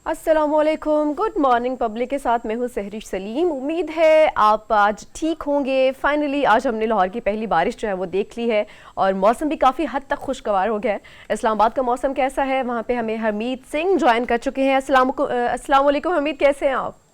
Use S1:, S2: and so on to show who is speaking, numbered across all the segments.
S1: السلام علیکم، good morning public کے ساتھ میں ہوں سہرش سلیم۔ امید ہے آپ آج ٹھیک ہوں گے۔ فائنلی آج ہم نے لاہور کی پہلی بارش جو ہے وہ دیکھ لی ہے اور موسم بھی کافی حد تک خوشگوار ہو گیا ہے۔ اسلام آباد کا موسم کیسا ہے؟ وہاں پہ ہمیں حمید سنگھ جوائن کر چکے ہیں۔ السلام علیکم حمید، کیسے ہیں آپ؟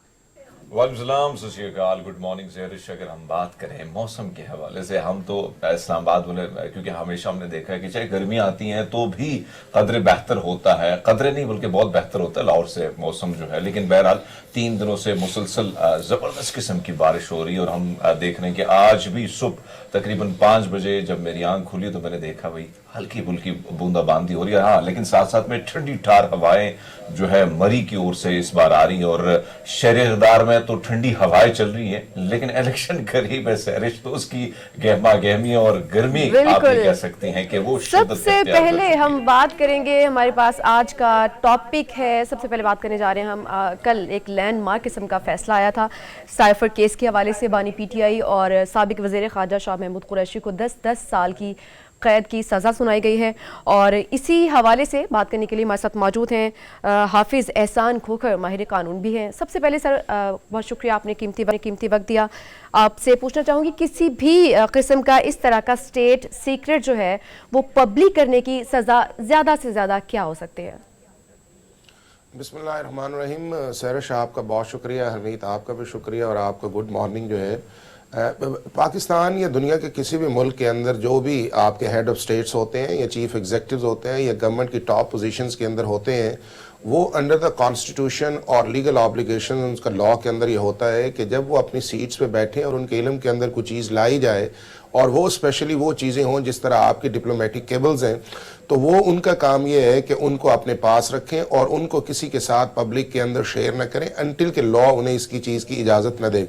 S2: وعلیکم السلام، ست شری اکال، گڈ مارننگ سہرش۔ اگر ہم بات کریں موسم کے حوالے سے، ہم تو اسلام آباد والے کیونکہ ہمیشہ ہم نے دیکھا ہے کہ چاہے گرمیاں آتی ہیں تو بھی قدرے بہتر ہوتا ہے، قدرے نہیں بلکہ بہت بہتر ہوتا ہے لاہور سے موسم جو ہے۔ لیکن بہرحال 3 دنوں سے مسلسل زبردست قسم کی بارش ہو رہی ہے اور ہم دیکھ رہے ہیں کہ آج بھی صبح تقریباً 5 بجے جب میری آنکھ کھلی تو میں نے دیکھا بھائی ہلکی پھلکی بوندا باندی ہو رہی ہے، ہاں، لیکن ساتھ ساتھ میں ٹھنڈی ٹھار ہوائیں جو ہے مری کی اور سے اس بار آ رہی ہیں۔ اور شہر اقدار میں تو ٹھنڈی ہوائیں چل رہی ہیں، لیکن الیکشن قریب ہے سہرش، تو اس کی گہما گہمی اور گرمی آپ یہ کہہ سکتی ہیں کہ وہ
S1: سب سے پہلے ہم بات کریں گے، ہمارے پاس آج کا ٹاپک ہے، سب سے پہلے بات کرنے جا رہے ہیں ہم کل ایک لینڈ مارک قسم کا فیصلہ آیا تھا سائفر کیس کے حوالے سے۔ بانی پی ٹی آئی اور سابق وزیر خارجہ شاہ محمود قریشی کو 10 سال کی قید کی سزا سنائی گئی ہے، اور اسی حوالے سے بات کرنے کے لیے ہمارے ساتھ موجود ہیں حافظ احسان کھوکھر، ماہر قانون بھی ہیں۔ سب سے پہلے سر بہت شکریہ، آپ نے قیمتی وقت دیا۔ آپ سے پوچھنا چاہوں گی کسی بھی قسم کا اس طرح کا سٹیٹ سیکرٹ جو ہے وہ پبلک کرنے کی سزا زیادہ سے زیادہ کیا ہو سکتے ہیں؟
S3: بسم اللہ الرحمن الرحیم۔ سہرش آپ کا بہت شکریہ، حمید آپ کا بھی شکریہ، اور آپ کا گڈ مارننگ جو ہے۔ پاکستان یا دنیا کے کسی بھی ملک کے اندر جو بھی آپ کے ہیڈ آف سٹیٹس ہوتے ہیں یا چیف ایگزیکٹوز ہوتے ہیں یا گورنمنٹ کی ٹاپ پوزیشنز کے اندر ہوتے ہیں، وہ انڈر دا کانسٹیٹیوشن اور لیگل آبلیگیشن ان کا لاء کے اندر یہ ہوتا ہے کہ جب وہ اپنی سیٹس پہ بیٹھیں اور ان کے علم کے اندر کوئی چیز لائی جائے اور وہ اسپیشلی وہ چیزیں ہوں جس طرح آپ کی ڈپلومیٹک کیبلز ہیں، تو وہ ان کا کام یہ ہے کہ ان کو اپنے پاس رکھیں اور ان کو کسی کے ساتھ پبلک کے اندر شیئر نہ کریں انٹل کہ لاء انہیں اس کی چیز کی اجازت نہ دے۔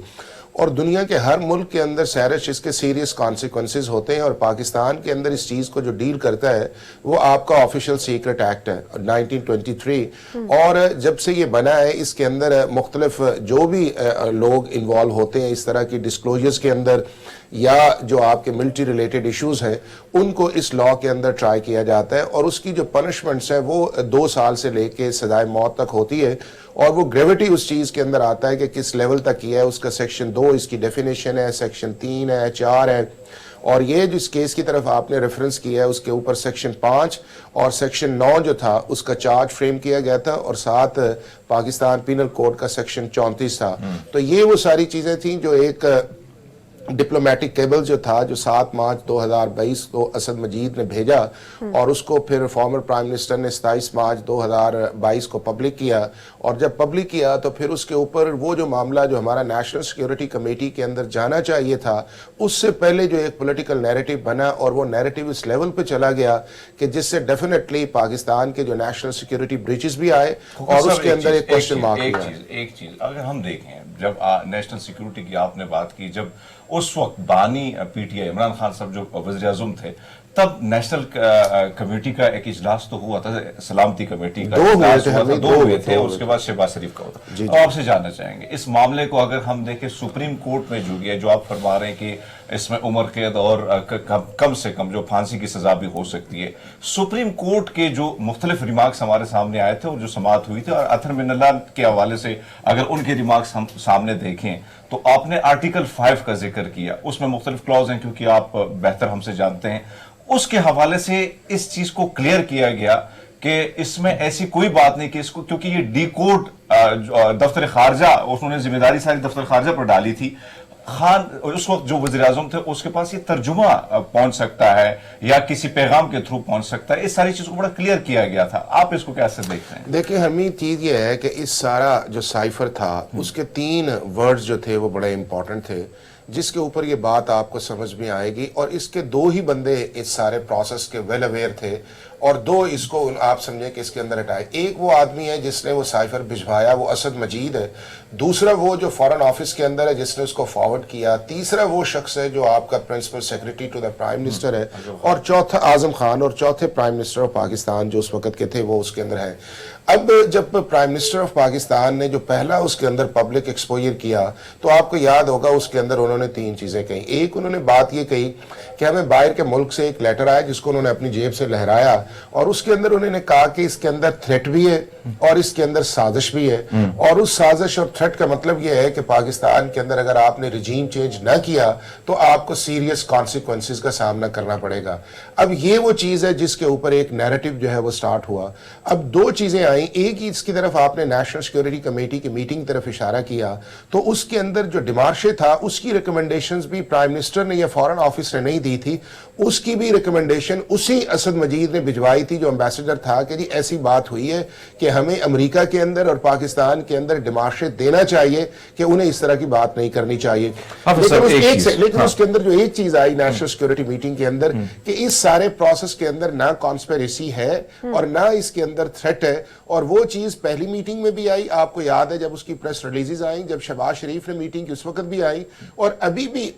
S3: اور دنیا کے ہر ملک کے اندر سہرش اس کے سیریس کانسیکوینسز ہوتے ہیں، اور پاکستان کے اندر اس چیز کو جو ڈیل کرتا ہے وہ آپ کا آفیشیل سیکرٹ ایکٹ ہے 1923، اور جب سے یہ بنا ہے اس کے اندر مختلف جو بھی لوگ انوالو ہوتے ہیں اس طرح کی ڈسکلوجرز کے اندر یا جو آپ کے ملٹری ریلیٹڈ ایشوز ہیں ان کو اس لاء کے اندر ٹرائی کیا جاتا ہے، اور اس کی جو پنشمنٹس ہیں وہ 2 سال سے لے کے سزائے موت تک ہوتی ہے، اور وہ گریوٹی اس چیز کے اندر آتا ہے کہ کس لیول تک کیا ہے۔ اس کا سیکشن 2 اس کی ڈیفینیشن ہے، سیکشن 3 ہے، 4 ہے، اور یہ جس کیس کی طرف آپ نے ریفرنس کیا ہے اس کے اوپر سیکشن 5 اور سیکشن 9 جو تھا اس کا چارج فریم کیا گیا تھا، اور ساتھ پاکستان پینل کوڈ کا سیکشن 34 تھا۔ تو یہ وہ ساری چیزیں تھیں جو ایک ڈپلومیٹک کیبل جو تھا جو 7 مارچ 2022 کو اسد مجید نے بھیجا، اور اس کو پھر فارمر پرائم منسٹر نے 27 مارچ 2022 کو پبلک کیا، اور جب پبلک کیا تو پھر اس کے اوپر وہ جو معاملہ جو ہمارا نیشنل سیکیورٹی کمیٹی کے اندر جانا چاہیے تھا اس سے پہلے جو ایک پولیٹیکل نیریٹو بنا، اور وہ نیریٹو اس لیول پہ چلا گیا کہ جس سے ڈیفینیٹلی پاکستان کے جو نیشنل سیکیورٹی بریچز بھی آئے اور اس کے اندر ایک کوشچن مارک بھی آئے۔
S2: ایک چیز اگر ہم دیکھیں، جب نیشنل سیکیورٹی کی آپ نے بات کی، جب اس وقت بانی P T I Imran Khan صاحب جو وزیر اعظم تھے، تب نیشنل کمیٹی کا ایک اجلاس تو ہوا تھا، سلامتی کمیٹی کا اجلاس ہوا تھا، 2 ہوئے تھے، اور اس کے بعد شہباز شریف کا ہوتا۔ تو آپ سے جاننا چاہیں گے اس معاملے کو اگر ہم دیکھیں سپریم کورٹ میں جو گیا، جو آپ فرما رہے ہیں کہ اس میں عمر قید اور کم سے کم جو پھانسی کی سزا بھی ہو سکتی ہے، سپریم کورٹ کے جو مختلف ریمارکس ہمارے سامنے آئے تھے اور جو سماعت ہوئی تھی، اور اطہر من اللہ کے حوالے سے اگر ان کے ریمارکس ہم سامنے دیکھیں تو آپ نے آرٹیکل 5 کا ذکر کیا، اس میں مختلف کلوز ہیں کیونکہ آپ بہتر ہم سے جانتے ہیں، اس کے حوالے سے اس چیز کو کلیئر کیا گیا کہ اس میں ایسی کوئی بات نہیں کہ اس کو، کیونکہ یہ ڈی کوڈ دفتر خارجہ، انہوں نے ذمہ داری ساری دفتر خارجہ پر ڈالی تھی، خان اس وقت جو وزیر اعظم تھے اس کے پاس یہ ترجمہ پہنچ سکتا ہے یا کسی پیغام کے تھرو پہنچ سکتا ہے، اس ساری چیز کو بڑا کلیئر کیا گیا تھا، آپ اس کو کیسے دیکھتے ہیں؟
S3: دیکھیں حمید، چیز یہ ہے کہ اس سارا جو سائفر تھا اس کے 3 ورڈز جو تھے وہ بڑے امپورٹنٹ تھے، جس کے اوپر یہ بات آپ کو سمجھ میں آئے گی، اور اس کے 2 ہی بندے اس سارے پروسیس کے ویل اویئر تھے، اور 2 اس کو آپ سمجھیں کہ اس کے اندر ہٹائے۔ ایک وہ آدمی ہے جس نے وہ سائفر بھجوایا، وہ اسد مجید ہے، دوسرا وہ جو فارن آفس کے اندر ہے جس نے اس کو فارورڈ کیا، تیسرا وہ شخص ہے جو آپ کا principal secretary to the prime minister ہے، اور چوتھا اعظم خان، اور چوتھے پرائم منسٹر آف پاکستان جو اس وقت کے تھے وہ اس کے اندر ہیں۔ اب جب پرائم منسٹر آف پاکستان نے جو پہلا اس کے اندر پبلک ایکسپوجر کیا تو آپ کو یاد ہوگا اس کے اندر انہوں انہوں نے 3 چیزیں کہیں. ایک انہوں نے بات یہ کہی کہ ہمیں باہر کے ملک سے ایک لیٹر آیا جس کو انہوں نے اپنی جیب سے لہرایا, اور اس کے اندر انہوں نے کہا کہ اس کے اندر تھریٹ بھی ہے اور اس کے اندر سازش بھی ہے, اور اس سازش اور تھریٹ کا مطلب یہ ہے کہ پاکستان کے اندر اگر آپ نے رجیم چینج نہ کیا تو آپ کو سیریس کانسیکوینسز کا سامنا کرنا پڑے گا. اب یہ وہ چیز ہے جس کے اوپر ایک نیریٹو جو ہے وہ سٹارٹ ہوا. اب 2 چیزیں آئیں, ایک ہی اس کی طرف آپ نے نیشنل سیکیورٹی کمیٹی کی میٹنگ طرف اشارہ کیا, تو اس کے اندر جو ڈیمارشے تھا اس کی ریکمنڈیشنز بھی پرائم منسٹر نے یا فارن آفس نے نہیں دی تھی, اس کی بھی ریکمنڈیشن اسی اسد مجید نے بھجوائی تھی جو امبیسڈر تھا کہ جی ایسی بات ہوئی ہے کہ ہمیں امریکہ کے اندر اور پاکستان کے اندر ڈیمارشے دینا چاہیے کہ انہیں اس طرح کی بات نہیں کرنی چاہیے. لیکن اس کے اندر جو ایک چیز آئی نیشنل سیکیورٹی میٹنگ کے اندر کہ اس سارے پروسیس کے اندر نہ کانسپیریسی ہے اور نہ اس کے اندر تھریٹ ہے, اور وہ چیز پہلی میٹنگ میں بھی آئی, آپ کو یاد ہے جب اس کی پریس ریلیزز آئیں, جب شہباز شریف نے میٹنگ کی اس وقت بھی آئی, اور ابھی بھی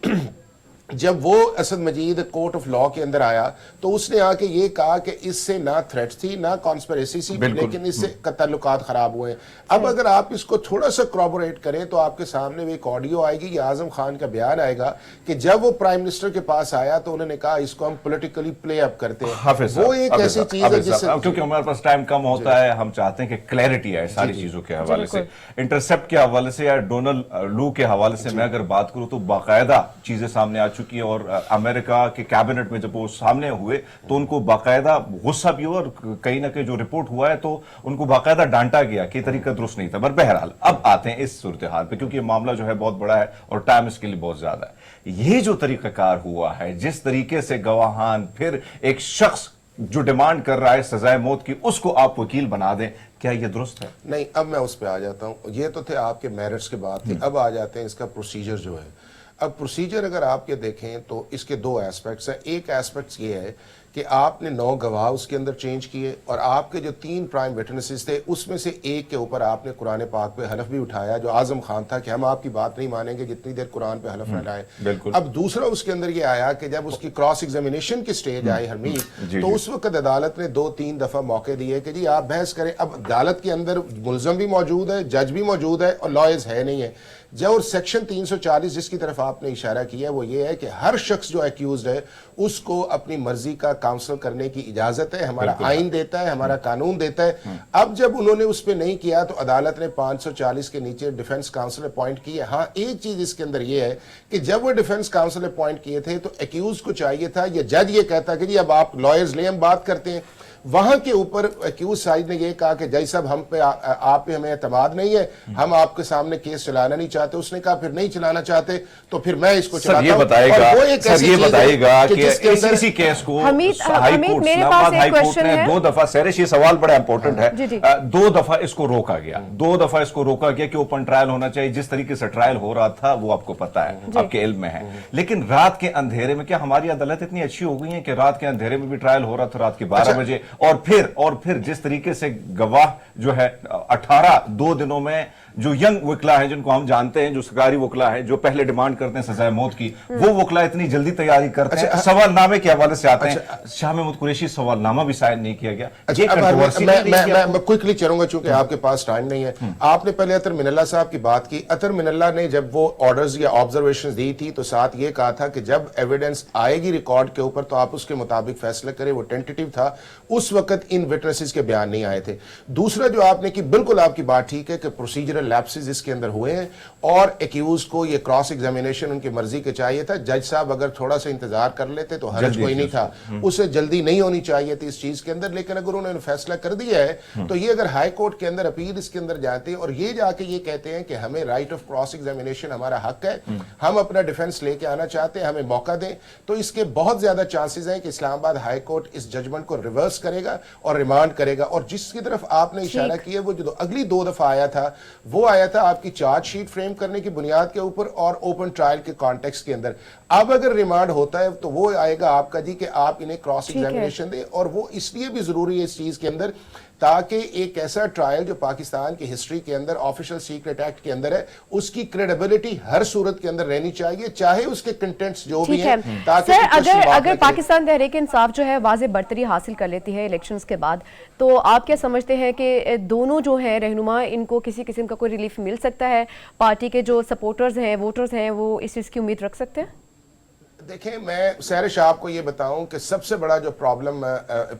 S3: جب وہ اسد مجید کورٹ آف لا کے اندر آیا تو اس نے آ کے یہ کہا کہ اس سے نہ تھریٹ تھی نہ کانسپیریسی سی, لیکن اس سے تعلقات خراب ہوئے. اب اگر آپ اس کو تھوڑا سا کروبوریٹ کریں تو آپ کے سامنے وہ ایک آڈیو آئے گی, یہ اعظم خان کا بیان آئے گا کہ جب وہ پرائم منسٹر کے پاس آیا تو انہوں نے کہا اس کو ہم پولیٹیکلی پلے اپ کرتے ہیں. وہ ایک ایسی چیز ہے جس سے,
S2: کیونکہ ہمارے پاس ٹائم کم ہوتا ہے, ہم چاہتے ہیں کہ کلیئرٹی آئے ساری چیزوں کے حوالے سے. انٹرسیپٹ کے حوالے سے یا ڈونلڈ لو کے حوالے سے میں اگر بات کروں تو باقاعدہ چیزیں سامنے آ چکی ہیں, اور امریکہ کے کیبنٹ میں جب وہ سامنے ہوئے تو ان کو باقاعدہ غصہ بھی ہوا, اور کہیں نہ کہیں جو رپورٹ ہوا ہے تو ان کو باقاعدہ ڈانٹا گیا کہ طریقہ درست نہیں تھا. پر بہرحال اب آتے ہیں اس صورتحال پہ, کیونکہ یہ معاملہ جو ہے بہت بڑا ہے اور ٹائم اس کے لیے بہت زیادہ ہے. یہ جو طریقہ کار ہوا ہے, جس طریقے سے گواہان پھر ایک شخص جو ڈیمانڈ کر رہا ہے سزائے موت کی اس کو آپ وکیل بنا دیں, کیا یہ درست ہے؟
S3: نہیں, اب میں اس پہ آ جاتا ہوں. یہ تو تھے آپ کے میرٹس کے بات تھی, اب آ جاتے ہیں اس کا پروسیجر جو ہے. اب پروسیجر اگر آپ کے دیکھیں تو اس کے 2 ایسپیکٹس ہیں. ایک ایسپیکٹس یہ ہے کہ آپ نے 9 گواہ اس کے اندر چینج کیے, اور آپ کے جو 3 پرائم وٹنسز تھے اس میں سے ایک کے اوپر آپ نے قرآن پاک پہ حلف بھی اٹھایا, جو اعظم خان تھا کہ ہم آپ کی بات نہیں مانیں گے جتنی دیر قرآن پہ حلف نہ لائیں. اب دوسرا اس کے اندر یہ آیا کہ جب اس کی کراس ایگزامینیشن کی سٹیج آئی حرمیت, تو اس وقت عدالت نے 2-3 دفعہ موقع دیے کہ جی آپ بحث کریں. اب عدالت کے اندر ملزم بھی موجود ہے, جج بھی موجود ہے, اور لائرز ہے نہیں ہے. اور سیکشن 340 جس کی طرف آپ نے اشارہ کیا وہ یہ ہے کہ ہر شخص جو ایکیوزڈ ہے اس کو اپنی مرضی کا کاؤنسل کرنے کی اجازت ہے, ہمارا آئین دیتا ہے, ہمارا قانون دیتا ہے. اب جب انہوں نے اس پہ نہیں کیا تو عدالت نے 540 کے نیچے ڈیفنس کاؤنسل اپوائنٹ کیے. ہاں ایک چیز اس کے اندر یہ ہے کہ جب وہ ڈیفنس کاؤنسل اپوائنٹ کیے تھے تو ایکیوز کو چاہیے تھا, یہ جج یہ کہتا کہ جی اب آپ لائرز لیں, ہم بات کرتے ہیں. وہاں کے اوپر ایکیوز سائڈ نے یہ کہا کہ جج صاحب ہم پہ آپ پہ ہمیں اعتماد نہیں ہے, ہم آپ کے سامنے کیس چلانا نہیں چاہتے. اس نے کہا پھر نہیں چلانا چاہتے تو پھر میں اس کو چلاتا ہوں.
S2: سر یہ بتائے گا کہ اسی کیس کو ہائی کورٹ نے 2 دفعہ, سیرش یہ سوال بڑا امپورٹنٹ ہے, 2 دفعہ اس کو روکا گیا, 2 دفعہ اس کو روکا گیا کہ اوپن ٹرائل ہونا چاہیے. جس طریقے سے ٹرائل ہو رہا تھا وہ آپ کو پتا ہے, آپ کے علم میں ہے. لیکن رات کے اندھیرے میں, کیا ہماری عدالت اتنی اچھی ہو گئی ہے کہ رات کے اندھیرے میں بھی ٹرائل ہو رہا تھا رات کے 12 بجے, اور پھر جس طریقے سے گواہ جو ہے 2 دنوں میں جو ینگ وکلا ہیں جن کو ہم جانتے ہیں, جو سرکاری وکلا ہیں جو پہلے ڈیمانڈ کرتے ہیں سزائے موت کی, وہ وکلا اتنی جلدی تیاری کرتے ہیں. سوال نامے کے حوالے سے آتے ہیں, شاہ محمود قریشی سوال نامہ بھی سائن نہیں کیا گیا.
S3: میں کوئکلی چلوں گا چونکہ آپ کے پاس ٹائم نہیں ہے. آپ نے پہلے اطہر من اللہ صاحب کی بات کی. اطہر من اللہ نے جب وہ آرڈرز یا آبزرویشنز دی تھی تو ساتھ یہ کہا تھا کہ جب ایویڈنس آئے گی ریکارڈ کے اوپر تو آپ اس کے مطابق فیصلہ کریں. وہ ٹینٹیٹیو تھا, اس وقت ان وٹنسز کے بیان نہیں آئے تھے. دوسرا جو آپ نے کی, بالکل آپ کی بات ٹھیک ہے کہ پروسیجرل لیپسز اس کے اندر ہوئے ہیں, اور ایکیوز کو یہ کراس ایگزامینیشن ان کی مرضی کے چاہیے تھا. جج صاحب اگر تھوڑا سا انتظار کر لیتے تو حرج کوئی نہیں تھا, اسے جلدی نہیں ہونی چاہیے تھی اس چیز کے اندر. لیکن اگر انہوں نے فیصلہ کر دیا ہے تو یہ اگر ہائی کورٹ کے اندر اپیل اس کے اندر جاتے ہیں اور یہ جا کے یہ کہتے ہیں کہ ہمیں رائٹ آف کراس ایگزامینیشن ہمارا حق ہے, ہم اپنا ڈیفنس لے کے آنا چاہتے ہیں, ہمیں موقع دیں, تو اس کے بہت زیادہ چانسز ہیں کہ اسلام آباد ہائی کورٹ اس ججمنٹ کو ریورس کرے گا اور ریمانڈ کرے گا. اور جس کی طرف آپ نے اشارہ کیا وہ جو اگلی 2 دفعہ آیا تھا وہ آیا تھا آپ کی چارج شیٹ فریم کرنے کی بنیاد کے اوپر اور اوپن ٹرائل کے کانٹیکس کے اندر. اب اگر ریمانڈ ہوتا ہے تو وہ آئے گا آپ کا جی کہ آپ انہیں کراس ایگزامینیشن دیں, اور وہ اس لیے بھی ضروری ہے اس چیز کے اندر تاکہ ایک ایسا ٹرائل جو پاکستان کی ہسٹری کے اندر آفیشل سیکرٹ ایکٹ کے اندر ہے اس کی کریڈیبلٹی ہر صورت کے اندر رہنی چاہیے, چاہے اس کے کنٹینٹس جو بھی ہیں.
S1: سر اگر پاکستان تحریک انصاف جو ہے واضح برتری حاصل کر لیتی ہے الیکشنز کے بعد, تو آپ کیا سمجھتے ہیں کہ دونوں جو ہیں رہنما, ان کو کسی قسم کا کوئی کو ریلیف مل سکتا ہے؟ پارٹی کے جو سپورٹرز ہیں، ووٹرز ہیں، وہ اس چیز کی امید رکھ سکتے ہیں؟
S3: دیکھیں، میں سہرش آپ کو یہ بتاؤں کہ سب سے بڑا جو پرابلم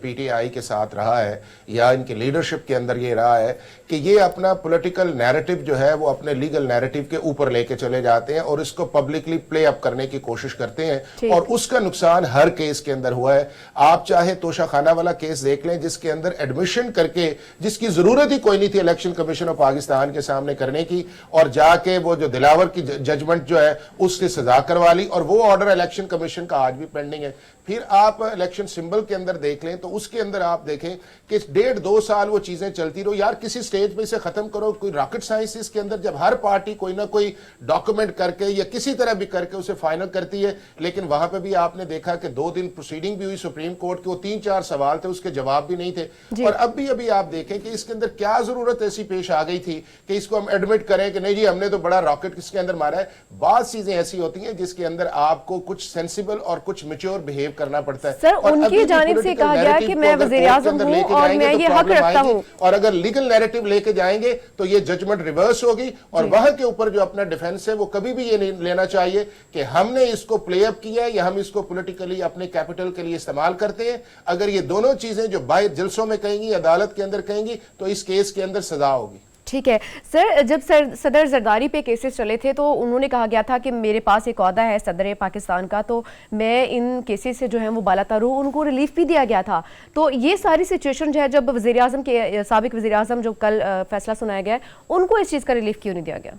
S3: پی ٹی آئی کے ساتھ رہا ہے یا ان کی لیڈرشپ کے اندر یہ رہا ہے کہ یہ اپنا پولیٹیکل نیریٹو جو ہے وہ اپنے لیگل نیریٹو کے اوپر لے کے چلے جاتے ہیں اور اس کو پبلکلی پلے اپ کرنے کی کوشش کرتے ہیں، اور اس کا نقصان ہر کیس کے اندر ہوا ہے. آپ چاہے توشہ خانہ والا کیس دیکھ لیں جس کے اندر ایڈمیشن کر کے، جس کی ضرورت ہی کوئی نہیں تھی الیکشن کمیشن آف پاکستان کے سامنے کرنے کی، اور جا کے وہ جو دلاور کی ججمنٹ جو ہے اس کی سزا کروا لی، اور وہ آرڈر الیکشن کمیشن کا آج بھی پینڈنگ ہے. پھر آپ الیکشن سمبل کے اندر دیکھ لیں تو اس کے اندر آپ دیکھیں کہ 1.5-2 سال وہ چیزیں چلتی رہو. یار کسی سٹیج پہ اسے ختم کرو. کوئی راکٹ سائنس اس کے اندر، جب ہر پارٹی کوئی نہ کوئی ڈاکومنٹ کر کے یا کسی طرح بھی کر کے اسے فائنل کرتی ہے، لیکن وہاں پہ بھی آپ نے دیکھا کہ 2 دن پروسیڈنگ بھی ہوئی سپریم کورٹ کے، وہ 3-4 سوال تھے، اس کے جواب بھی نہیں تھے. اور اب بھی آپ دیکھیں کہ اس کے اندر کیا ضرورت ایسی پیش آ گئی تھی کہ اس کو ہم ایڈمٹ کریں کہ نہیں جی ہم نے تو بڑا راکٹ اس کے اندر مارا ہے. بعض چیزیں ایسی ہوتی ہیں جس کے اندر آپ کو کچھ سینسیبل اور کچھ میچور بہیو کرنا پڑتا ہے.
S1: سر ان کی جانب سے کہا گیا کہ میں وزیر اعظم ہوں اور میں یہ حق رکھتا ہوں،
S3: اور اگر لیگل نیریٹو لے کے جائیں گے تو یہ ججمنٹ ریورس ہوگی، اور وہاں کے اوپر جو اپنا ڈیفنس ہے وہ کبھی بھی یہ نہیں لینا چاہیے کہ ہم نے اس کو پلے اپ کیا ہے یا ہم اس کو پولیٹیکلی اپنے کیپٹل کے لیے استعمال کرتے ہیں. اگر یہ دونوں چیزیں جو باہر جلسوں میں کہیں گی، عدالت کے اندر کہیں گی، تو اس کیس کے اندر سزا ہوگی.
S1: ٹھیک ہے سر. جب صدر زرداری پہ کیسز چلے تھے تو انہوں نے کہا گیا تھا کہ میرے پاس ایک عہدہ ہے صدر پاکستان کا، تو میں ان کیسز سے جو ہیں وہ بالا تر ہوں. ان کو ریلیف بھی دیا گیا تھا. تو یہ ساری سچویشن جو ہے، جب وزیر اعظم کے سابق وزیر اعظم جو کل فیصلہ سنایا گیا ہے، ان کو اس چیز کا ریلیف کیوں نہیں دیا گیا؟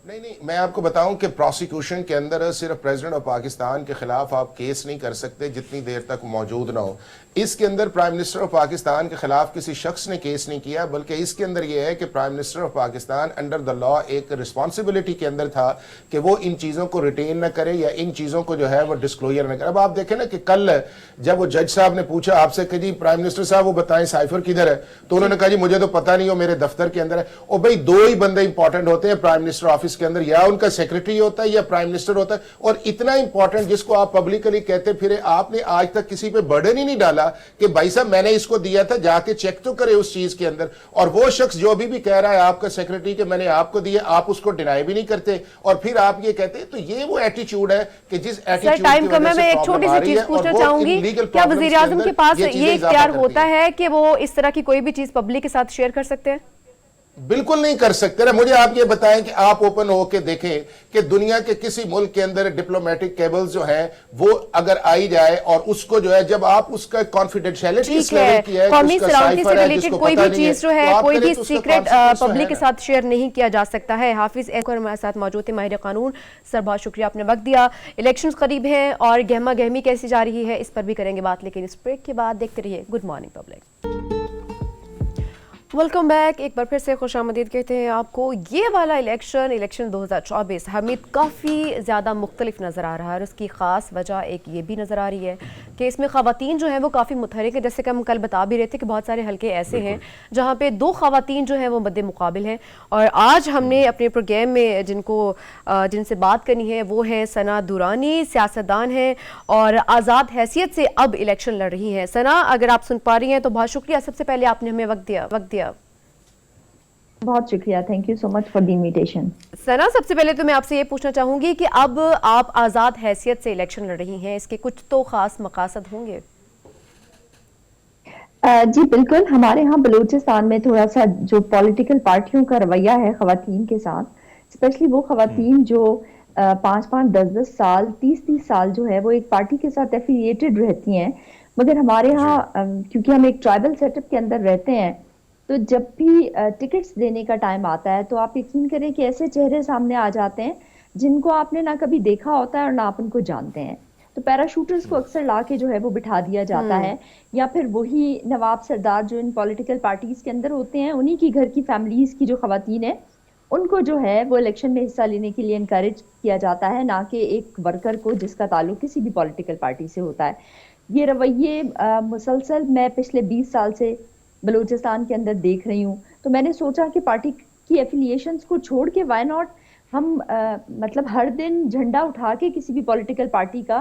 S3: نہیں، میں آپ کو بتاؤں کہ پروسیکیوشن کے اندر صرف پریزیڈنٹ آف پاکستان کے خلاف آپ کیس نہیں کر سکتے جتنی دیر تک موجود نہ ہو. اس کے اندر پرائم منسٹر آف پاکستان کے خلاف کسی شخص نے کیس نہیں کیا، بلکہ اس کے اندر یہ ہے کہ prime minister of Pakistan under the law ایک رسپانسبلٹی کے اندر تھا کہ وہ ان چیزوں کو ریٹین نہ کرے یا ان چیزوں کو جو ہے وہ ڈسکلوجر نہ کرے. اب آپ دیکھیں نا کہ کل جب وہ جج صاحب نے پوچھا آپ سے کہ جی پرائم منسٹر صاحب وہ بتائیں سائفر کدھر ہے، تو انہوں نے کہا جی مجھے تو پتہ نہیں، ہو میرے دفتر کے اندر ہے. اور بھائی 2 ہی بندے امپورٹنٹ ہوتے ہیں پرائم منسٹر آفس کے اندر، یا ان کا سیکرٹری ہوتا ہے یا پرائم منسٹر ہوتا ہے. اور اتنا امپورٹنٹ جس کو آپ پبلکلی کہتے پھرے، آپ نے آج تک کسی پہ برڈن ہی نہیں ڈالا کہ بھائی صاحب میں نے اس کو دیا تھا، جا کے چیک تو کرے اس چیز کے اندر. اور وہ شخص جو بھی کہہ رہا ہے آپ کا سیکرٹری کہ میں نے آپ کو دیا، آپ اس کو ڈینائی بھی نہیں کرتے اور پھر آپ یہ کہتے ہیں. تو یہ وہ ایٹیچیوڈ ہے کہ جس ایٹیچیوڈ
S1: ٹائم کا میں ایک چھوٹی سی چیز پوچھنا چاہوں گی، کیا وزیر اعظم کے پاس یہ اختیار ہوتا ہے کہ وہ اس طرح کی کوئی بھی چیز پبلک کے ساتھ شیئر کر سکتے ہیں؟
S3: بالکل نہیں کر سکتے. مجھے آپ یہ بتائیں کہ آپ اوپن ہو کے دیکھیں کہ دنیا کے کسی ملک کے اندر ڈپلومیٹک کیبلز جو ہیں وہ اگر آئی جائے اور اس کو جو ہے جب آپ اس کا کانفیڈینشیلٹی اس لیول کی ہے،
S1: قومی سلامتی سے ریلیٹڈ کوئی بھی چیز جو ہے، کوئی بھی سیکرٹ پبلک کے ساتھ شیئر نہیں کیا جا سکتا ہے. حافظ ایکور ہمارے ساتھ موجود ہیں، ماہر قانون. سر بہت شکریہ آپ نے وقت دیا. الیکشنز قریب ہیں اور گہما گہمی کیسی جا رہی ہے اس پر بھی کریں گے بات، لیکن اس بریک کے بعد دیکھتے رہیے good morning public. Welcome back. ایک بار پھر سے خوش آمدید کہتے ہیں آپ کو. یہ والا الیکشن 2024 حمید کافی زیادہ مختلف نظر آ رہا ہے، اور اس کی خاص وجہ ایک یہ بھی نظر آ رہی ہے کہ اس میں خواتین جو ہیں وہ کافی متحرک ہیں. جیسے کہ ہم کل بتا بھی رہے تھے کہ بہت سارے حلقے ایسے ہیں جہاں پہ 2 خواتین جو ہیں وہ مد مقابل ہیں. اور آج ہم نے اپنے پروگرام میں جن سے بات کرنی ہے وہ ہیں ثنا درانی، سیاستدان ہیں اور آزاد حیثیت سے اب الیکشن لڑ رہی ہیں. ثنا اگر آپ سن پا رہی ہیں تو بہت شکریہ، سب سے پہلے آپ نے ہمیں وقت دیا.
S4: بہت شکریہ، thank you so much for the invitation.
S1: Sana سب سے پہلے تو میں آپ سے یہ پوچھنا چاہوں گی کہ اب آپ آزاد حیثیت سے الیکشن لڑ رہی ہیں، اس کے کچھ تو خاص مقاصد ہوں گے؟
S4: جی بالکل. ہمارے ہاں بلوچستان میں تھوڑا سا جو پولیٹیکل پارٹیوں کا رویہ ہے خواتین کے ساتھ، اسپیشلی وہ خواتین جو 5-5, 10-10 سال 30-30 سال جو ہے وہ ایک پارٹی کے ساتھ ایفیلیٹڈ رہتی ہیں، مگر ہمارے ہاں کیونکہ ہم ایک ٹرائبل سیٹ اپ کے اندر رہتے ہیں تو جب بھی ٹکٹس دینے کا ٹائم آتا ہے تو آپ یقین کریں کہ ایسے چہرے سامنے آ جاتے ہیں جن کو آپ نے نہ کبھی دیکھا ہوتا ہے اور نہ آپ ان کو جانتے ہیں. تو پیراشوٹرز کو اکثر لا کے جو ہے وہ بٹھا دیا جاتا ہے، یا پھر وہی نواب سردار جو ان پولیٹیکل پارٹیز کے اندر ہوتے ہیں انہی کی گھر کی فیملیز کی جو خواتین ہیں ان کو جو ہے وہ الیکشن میں حصہ لینے کے لیے انکریج کیا جاتا ہے، نہ کہ ایک ورکر کو جس کا تعلق کسی بھی پولیٹیکل پارٹی سے ہوتا ہے. یہ رویے مسلسل میں پچھلے 20 سال سے بلوچستان کے اندر دیکھ رہی ہوں. تو میں نے سوچا کہ پارٹی کی ایفیلیشنز کو چھوڑ کے وائی ناٹ ہم مطلب ہر دن جھنڈا اٹھا کے کسی بھی پولیٹیکل پارٹی کا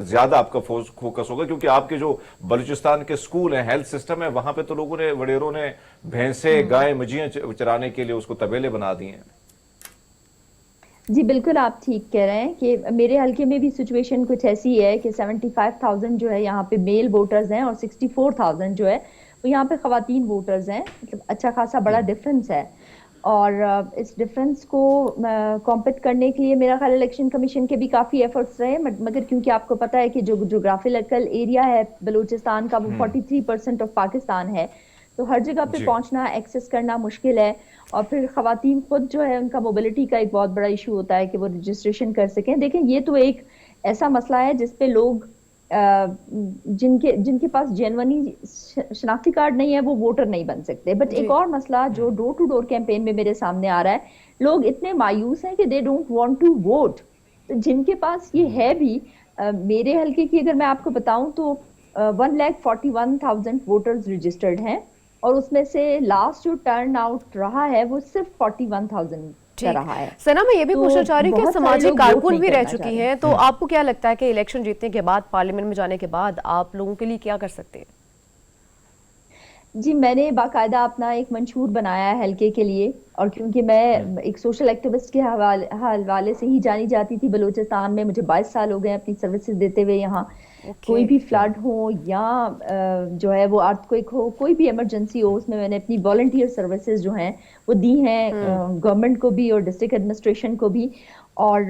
S2: زیادہ آپ کا فوکس ہوگا؟ کیونکہ آپ کے جو بلوچستان کے اسکول ہیں، ہیلتھ سسٹم ہے، وہاں پہ تو لوگوں نے، وڈیروں نے بھینسیں، گائے، مجھیاں چرانے کے لیے اس کو طبیلے بنا دی ہیں.
S4: جی بالکل آپ ٹھیک کہہ رہے ہیں کہ میرے حلقے میں بھی سچویشن کچھ ایسی ہے کہ 75,000 جو ہے یہاں پہ میل ووٹرز ہیں اور 64,000 جو ہے وہ یہاں پہ خواتین ووٹرز ہیں. مطلب اچھا خاصا بڑا ڈفرنس ہے، اور اس ڈفرنس کو کمپیٹ کرنے کے لیے میرا خیال الیکشن کمیشن کے بھی کافی ایفرٹس رہے، مگر کیونکہ آپ کو پتہ ہے کہ جو جغرافیکل ایریا ہے بلوچستان کا وہ 43% آف پاکستان ہے، تو ہر جگہ پہ پہنچنا، ایکسس کرنا مشکل ہے. اور پھر خواتین خود جو ہے ان کا موبلٹی کا ایک بہت بڑا ایشو ہوتا ہے کہ وہ رجسٹریشن کر سکیں. دیکھیں یہ تو ایک ایسا مسئلہ ہے جس پہ لوگ جن کے پاس جینونی شناختی کارڈ نہیں ہے وہ ووٹر نہیں بن سکتے. بٹ ایک اور مسئلہ جو ڈور ٹو ڈور کیمپین میں میرے سامنے آ رہا ہے، لوگ اتنے مایوس ہیں کہ they don't want to vote. جن کے پاس یہ ہے بھی، میرے حلقے کی اگر میں آپ کو بتاؤں تو 1,41,000 ووٹرز رجسٹرڈ ہیں، اور اس میں سے لاسٹ جو ٹرن آؤٹ رہا ہے وہ صرف 41,000 کا رہا ہے.
S1: سنا میں یہ بھی پوچھنا چاہ رہی ہوں کہ سماجی کارکن بھی رہ چکی ہیں، تو آپ کو کیا لگتا ہے کہ الیکشن جیتنے کے بعد، پارلیمنٹ میں جانے کے بعد آپ لوگوں کے لیے کیا کر سکتے ہیں؟
S4: جی میں نے باقاعدہ اپنا ایک منشور بنایا ہے حلقے کے لیے، اور کیونکہ میں ایک سوشل ایکٹیوسٹ کے حوالے سے ہی جانی جاتی تھی بلوچستان میں، مجھے 22 سال ہو گئے اپنی سروسز دیتے ہوئے یہاں. کوئی بھی فلڈ ہو یا جو ہے وہ ارتھ کوئک ہو، کوئی بھی ایمرجنسی ہو، اس میں نے اپنی والنٹیئر سروسز جو ہیں وہ دی ہیں گورنمنٹ کو بھی اور ڈسٹرکٹ ایڈمنسٹریشن کو بھی. اور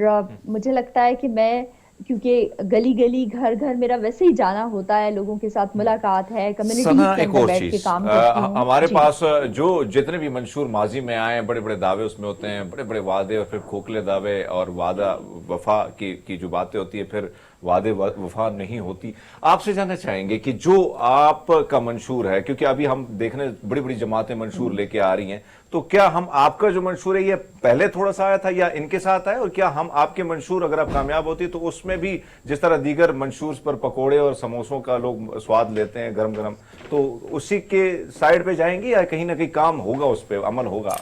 S4: مجھے لگتا ہے کہ میں، کیونکہ گلی گلی گھر گھر میرا ویسے ہی جانا ہوتا ہے، لوگوں کے ساتھ ملاقات ہے، کمیونٹی کے اندر بیٹھ کے کام کرتی ہوں.
S2: ہمارے پاس جو جتنے بھی منشور ماضی میں آئے ہیں، بڑے بڑے دعوے اس میں ہوتے ہیں، بڑے بڑے وعدے اور پھر کھوکھلے دعوے، اور وعدہ وفا کی جو باتیں ہوتی ہیں پھر وعدے وفا نہیں ہوتی. آپ سے جاننا چاہیں گے کہ جو آپ کا منشور ہے، کیونکہ ابھی ہم دیکھنے بڑی بڑی جماعتیں منشور لے کے آ رہی ہیں، تو کیا ہم آپ کا جو منشور ہے یہ پہلے تھوڑا سا آیا تھا یا ان کے ساتھ آیا؟ اور کیا ہم آپ کے منشور اگر آپ کامیاب ہوتی تو اس میں بھی جس طرح دیگر منشور پر پکوڑے اور سموسوں کا لوگ سواد لیتے ہیں گرم گرم، تو اسی کے سائیڈ پہ جائیں گی یا کہیں نہ کہیں کام ہوگا، اس پہ عمل ہوگا؟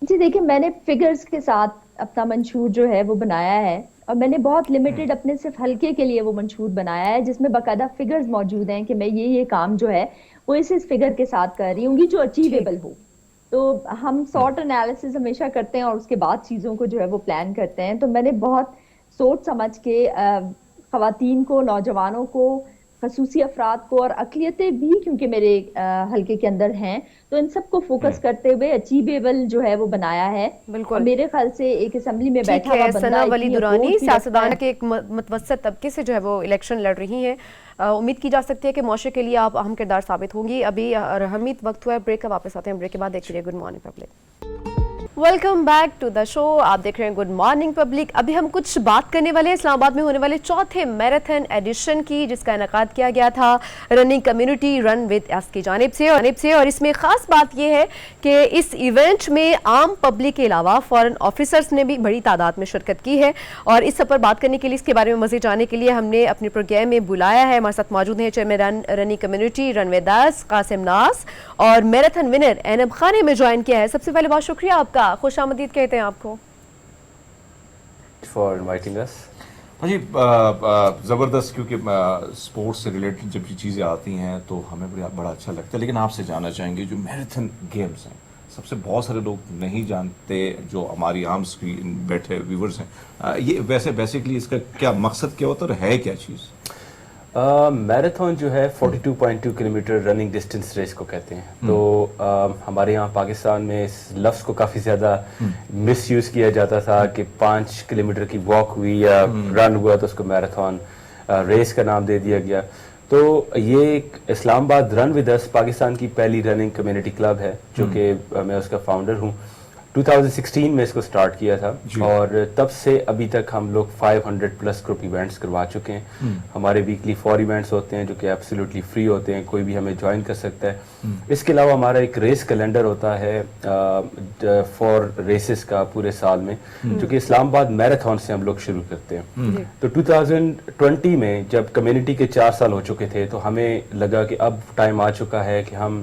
S4: جی دیکھیں، میں نے فگرز کے ساتھ اپنا منشور جو ہے وہ بنایا ہے، اور میں نے بہت لمیٹڈ اپنے صرف حلقے کے لیے وہ منشور بنایا ہے جس میں باقاعدہ فگرز موجود ہیں کہ میں یہ کام جو ہے وہ اس فگر کے ساتھ کر رہی ہوں گی جو اچیویبل ہو. تو ہم سارٹ انالیسس ہمیشہ کرتے ہیں اور اس کے بعد چیزوں کو جو ہے وہ پلان کرتے ہیں. تو میں نے بہت سوچ سمجھ کے خواتین کو، نوجوانوں کو، خصوصی افراد کو اور اقلیتیں بھی کیونکہ میرے حلقے کے اندر ہیں، تو ان سب کو فوکس کرتے ہوئے اچیویبل جو ہے وہ بنایا ہے. اور میرے خیال سے ایک اسمبلی میں بیٹھا ہوا بندہ،
S1: ثنا ولی درانی سیاستدان کے ایک متوسط طبقے سے جو ہے وہ الیکشن لڑ رہی ہیں، امید کی جا سکتی ہے کہ معاشرے کے لیے آپ اہم کردار ثابت ہوں گی. ابھی حمید وقت ہوا ہے بریک کا، واپس آتے ہیں بریک کے بعد. دیکھ رہیے good morning public. Welcome back to the show. آپ دیکھ رہے ہیں گڈ مارننگ پبلک. ابھی ہم کچھ بات کرنے والے ہیں اسلام آباد میں ہونے والے چوتھے میراتھن ایڈیشن کی، جس کا انعقاد کیا گیا تھا رننگ کمیونٹی رن ود اس کی جانب سے. اور اس میں خاص بات یہ ہے کہ اس ایونٹ میں عام پبلک کے علاوہ فورن آفیسرز نے بھی بڑی تعداد میں شرکت کی ہے. اور اس سب پر بات کرنے کے لیے، اس کے بارے میں مزید جاننے کے لیے ہم نے اپنے پروگرام میں بلایا ہے. ہمارے ساتھ موجود ہیں chairman running community run with us Qasim Naz, اور میراتھن ونر اینب خان نے جوائن کیا ہے. سب سے پہلے بہت شکریہ آپ کا، خوش آمدید کہتے ہیں آپ کو.
S5: فار انوائٹنگ اس.
S2: جی زبردست، کیونکہ اسپورٹس سے ریلیٹڈ جب یہ چیزیں آتی ہیں تو ہمیں بڑا اچھا لگتا ہے. لیکن آپ سے جاننا چاہیں گے جو میراتھن گیمز ہیں، سب سے بہت سارے لوگ نہیں جانتے جو ہماری عام اسکرین بیٹھے ویورز ہیں، یہ ویسے بیسکلی اس کا کیا مقصد کیا ہوتا ہے اور ہے کیا چیز؟
S5: میراتھن جو ہے 42.2 کلومیٹر رننگ ڈسٹینس ریس کو کہتے ہیں. تو ہمارے یہاں پاکستان میں اس لفظ کو کافی زیادہ مس یوز کیا جاتا تھا کہ 5 کلومیٹر کی واک ہوئی یا رن ہوا تو اس کو میراتھن ریس کا نام دے دیا گیا. تو یہ ایک اسلام آباد رن ود اس پاکستان کی پہلی رننگ کمیونٹی کلب ہے، جو کہ میں اس کا فاؤنڈر ہوں. 2016 میں اس کو سٹارٹ کیا تھا، اور تب سے ابھی تک ہم لوگ 500 پلس گروپ ایونٹس کروا چکے ہیں. ہمارے ویکلی 4 ایونٹس ہوتے ہیں جو کہ ایبسلیوٹلی فری ہوتے ہیں، کوئی بھی ہمیں جوائن کر سکتا ہے. اس کے علاوہ ہمارا ایک ریس کیلنڈر ہوتا ہے فار ریسز کا پورے سال میں، جو کہ اسلام آباد میراتھن سے ہم لوگ شروع کرتے ہیں. تو 2020 میں جب کمیونٹی کے 4 سال ہو چکے تھے تو ہمیں لگا کہ اب ٹائم آ چکا ہے کہ ہم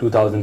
S5: 2000